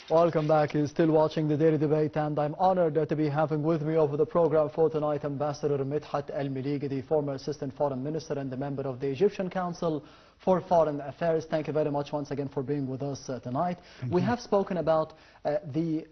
Welcome back. You're still watching the Daily Debate, and I'm honored to be having with me over the program for tonight Ambassador Medhat Meligy, the former Assistant Foreign Minister and the member of the Egyptian Council for Foreign Affairs. Thank you very much once again for being with us tonight. We have spoken about the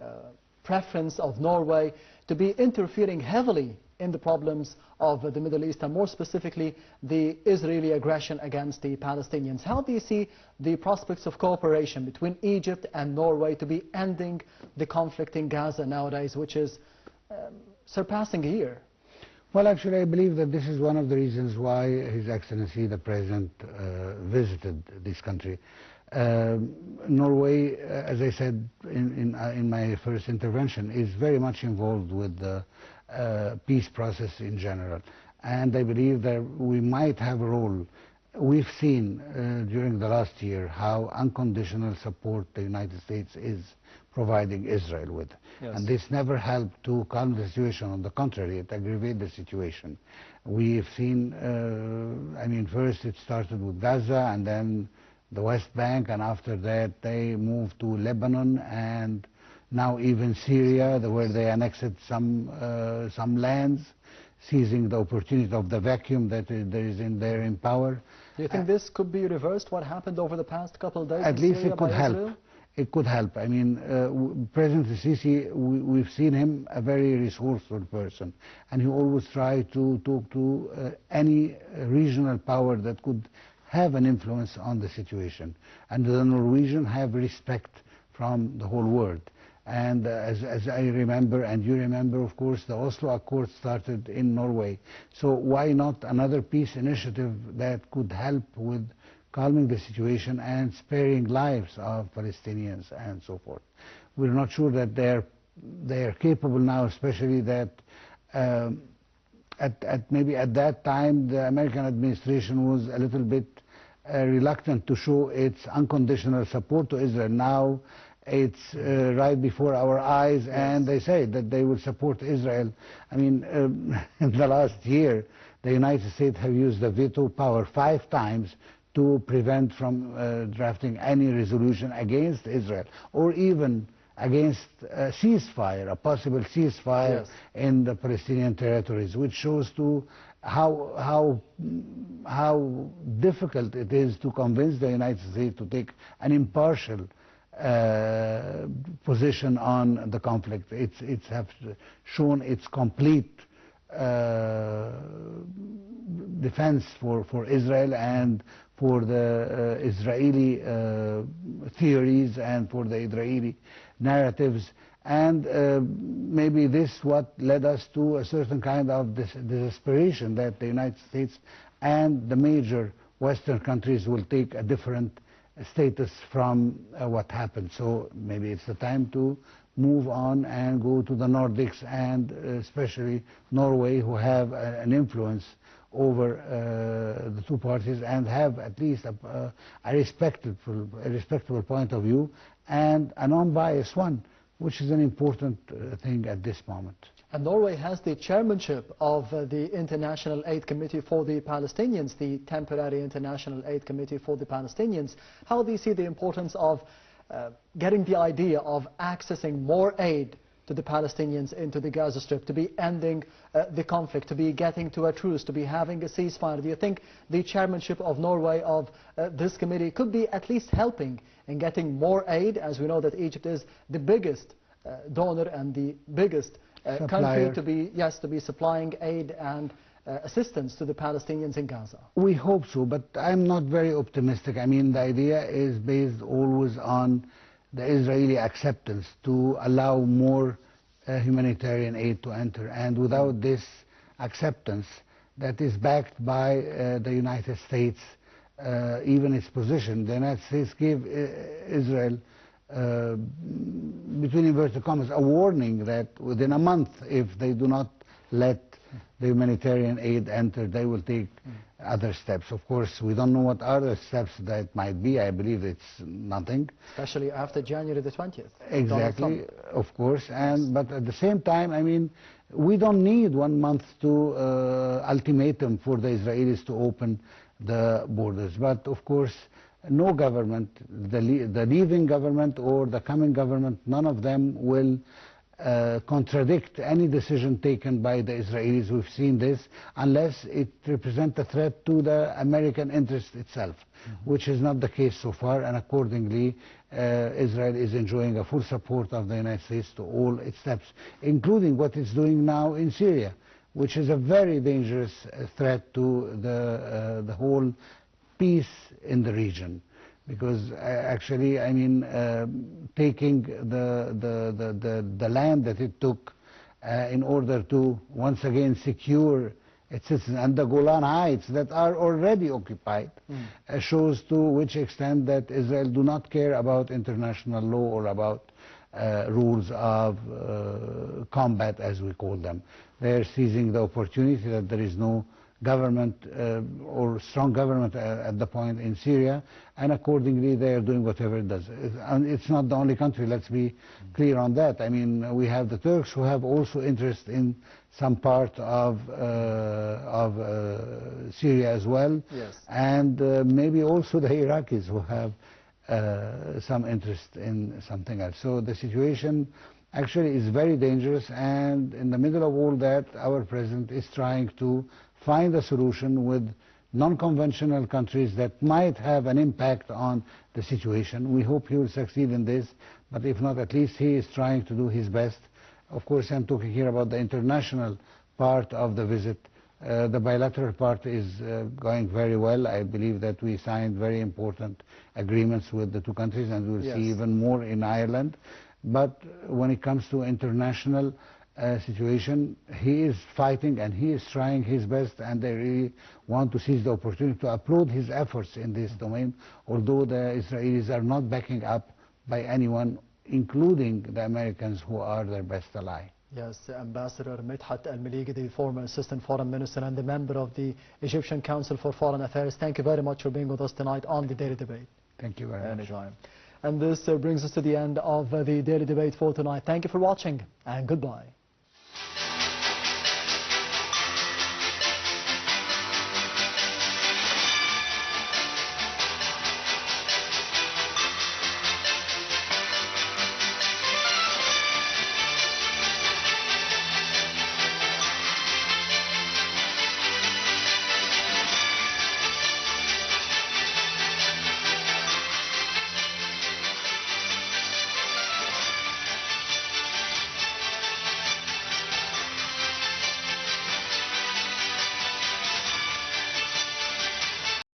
preference of Norway to be interfering heavily in the problems of the Middle East, and more specifically the Israeli aggression against the Palestinians. How do you see the prospects of cooperation between Egypt and Norway to be ending the conflict in Gaza nowadays, which is surpassing a year? Well, actually, I believe that this is one of the reasons why His Excellency the President visited this country. Norway, as I said in my first intervention, is very much involved with the peace process in general, and I believe that we might have a role. We've seen during the last year how unconditional support the United States is providing Israel with. Yes. And this never helped to calm the situation. On the contrary, it aggravated the situation. We've seen, I mean, first it started with Gaza and then the West Bank, and after that they moved to Lebanon and now even Syria, where they annexed some lands, seizing the opportunity of the vacuum that there is in power. Do you think this could be reversed, what happened over the past couple of days? At least Syria it could help. Israel? It could help. I mean, President Sisi, we've seen him a very resourceful person, and he always tried to talk to any regional power that could have an influence on the situation. And the Norwegians have respect from the whole world. And as I remember, and you remember, of course, the Oslo Accord started in Norway. So why not another peace initiative that could help with calming the situation and sparing lives of Palestinians and so forth? We're not sure that they're capable now, especially that maybe at that time the American administration was a little bit reluctant to show its unconditional support to Israel. Now it's right before our eyes, and they say that they will support Israel. I mean, in the last year, the United States have used the veto power 5 times to prevent from drafting any resolution against Israel, or even against a ceasefire, a possible ceasefire in the Palestinian territories, which shows to how difficult it is to convince the United States to take an impartial position on the conflict. It's have shown its complete defense for Israel and for the Israeli theories and for the Israeli narratives, and maybe this what led us to a certain kind of desperation that the United States and the major Western countries will take a different status from what happened. So maybe it's the time to move on and go to the Nordics, and especially Norway, who have an influence over the two parties and have at least a respectable point of view and a non-biased one, which is an important thing at this moment. And Norway has the chairmanship of the International Aid Committee for the Palestinians, the temporary International Aid Committee for the Palestinians. How do you see the importance of getting the idea of accessing more aid to the Palestinians into the Gaza Strip, to be ending the conflict, to be getting to a truce, to be having a ceasefire? Do you think the chairmanship of Norway of this committee could be at least helping in getting more aid, as we know that Egypt is the biggest donor and the biggest country to be supplying aid and assistance to the Palestinians in Gaza? We hope so, but I'm not very optimistic. I mean, the idea is based always on the Israeli acceptance to allow more humanitarian aid to enter, and without this acceptance that is backed by the United States, even its position, the United States gave Israel between inverted commas, a warning that within a month, if they do not let the humanitarian aid enter, they will take other steps. Of course, we don't know what other steps that might be. I believe it's nothing. Especially after January the 20th. Exactly, of course. But at the same time, I mean, we don't need 1 month to ultimatum for the Israelis to open the borders. But of course, no government, the leaving government or the coming government, none of them will contradict any decision taken by the Israelis. We've seen this, unless it represents a threat to the American interest itself, which is not the case so far, and accordingly Israel is enjoying a full support of the United States to all its steps, including what it's doing now in Syria, which is a very dangerous threat to the whole peace in the region. Because actually, I mean, taking the land that it took in order to once again secure its citizens, and the Golan Heights that are already occupied, shows to which extent that Israel do not care about international law or about rules of combat, as we call them. They are seizing the opportunity that there is no government or strong government at the point in Syria, and accordingly they are doing whatever it does. And it's not the only country, let's be clear on that. I mean, we have the Turks who have also interest in some part of Syria as well, yes. And maybe also the Iraqis who have some interest in something else. So the situation actually is very dangerous, and in the middle of all that, our president is trying to find a solution with non-conventional countries that might have an impact on the situation. We hope he will succeed in this, but if not, at least he is trying to do his best. Of course, I'm talking here about the international part of the visit. The bilateral part is going very well. I believe that we signed very important agreements with the two countries, and we'll see even more in Ireland. But when it comes to international situation, he is fighting and he is trying his best, and they really want to seize the opportunity to applaud his efforts in this domain, although the Israelis are not backing up by anyone, including the Americans, who are their best ally. Yes, Ambassador Medhat Meligy, the former Assistant Foreign Minister and the member of the Egyptian Council for Foreign Affairs, thank you very much for being with us tonight on the Daily Debate. Thank you very much. Anytime. And this brings us to the end of the Daily Debate for tonight. Thank you for watching, and goodbye.